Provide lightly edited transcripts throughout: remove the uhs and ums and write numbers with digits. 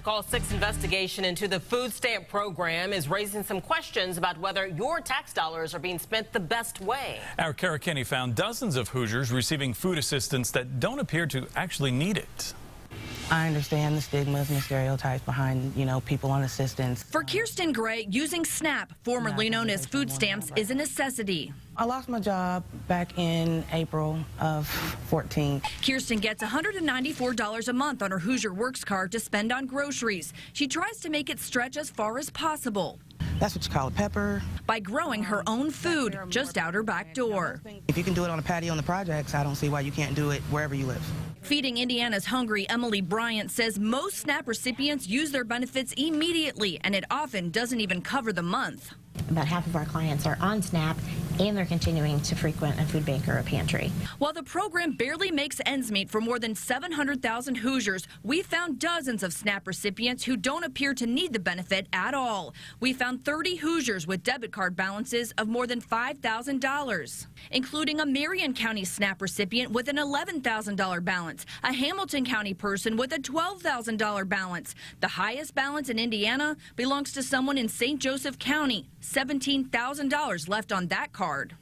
to Call 6 investigation into the food stamp program is raising some questions about whether your tax dollars are being spent the best way. Our Kara Kenny found dozens of Hoosiers receiving food assistance that don't appear to actually need it. I understand the stigmas and the stereotypes behind, people on assistance. For Kirsten Gray, using SNAP, formerly known as food stamps, is a necessity. I lost my job back in April of 14. Kirsten gets $194 a month on her Hoosier Works card to spend on groceries. She tries to make it stretch as far as possible. That's what you call a pepper. By growing her own food just out her back door. If you can do it on a patio on the projects, I don't see why you can't do it wherever you live. Feeding Indiana's Hungry, Emily Bryant says most SNAP recipients use their benefits immediately, and it often doesn't even cover the month. About half of our clients are on SNAP, and they're continuing to frequent a food bank or a pantry. While the program barely makes ends meet for more than 700,000 Hoosiers, we found dozens of SNAP recipients who don't appear to need the benefit at all. We found 30 Hoosiers with debit card balances of more than $5,000, including a Marion County SNAP recipient with an $11,000 balance, a Hamilton County person with a $12,000 balance. The highest balance in Indiana belongs to someone in St. Joseph County. $17,000 left on that card.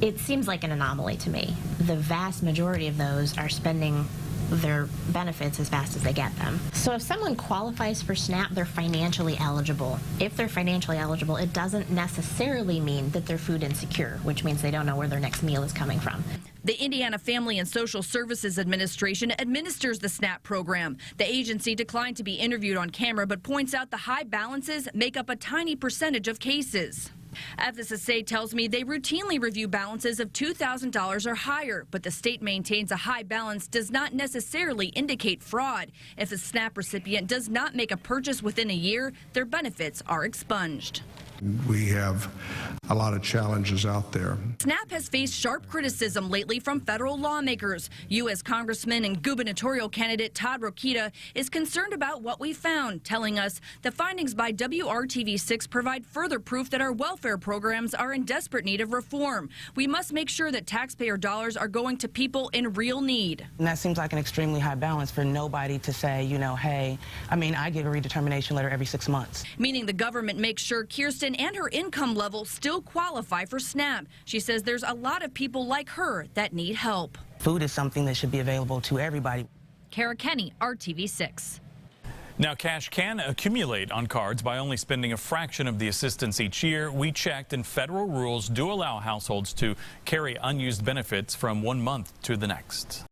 It seems like an anomaly to me. The vast majority of those are spending their benefits as fast as they get them. So if someone qualifies for SNAP, they're financially eligible. If they're financially eligible, it doesn't necessarily mean that they're food insecure, which means they don't know where their next meal is coming from. The Indiana Family and Social Services Administration administers the SNAP program. The agency declined to be interviewed on camera, but points out the high balances make up a tiny percentage of cases. FSSA tells me they routinely review balances of $2,000 or higher, but the state maintains a high balance does not necessarily indicate fraud. If a SNAP recipient does not make a purchase within a year, their benefits are expunged. We have a lot of challenges out there. SNAP has faced sharp criticism lately from federal lawmakers. U.S. Congressman and gubernatorial candidate Todd Rokita is concerned about what we found, telling us the findings by WRTV 6 provide further proof that our welfare programs are in desperate need of reform. We must make sure that taxpayer dollars are going to people in real need. And that seems like an extremely high balance for nobody to say, hey, I get a redetermination letter every 6 months. Meaning the government makes sure Kirsten and her income level still qualify for SNAP. She says there's a lot of people like her that need help. Food is something that should be available to everybody. Kara Kenny, RTV 6. Now, cash can accumulate on cards by only spending a fraction of the assistance each year. We checked, and federal rules do allow households to carry unused benefits from one month to the next.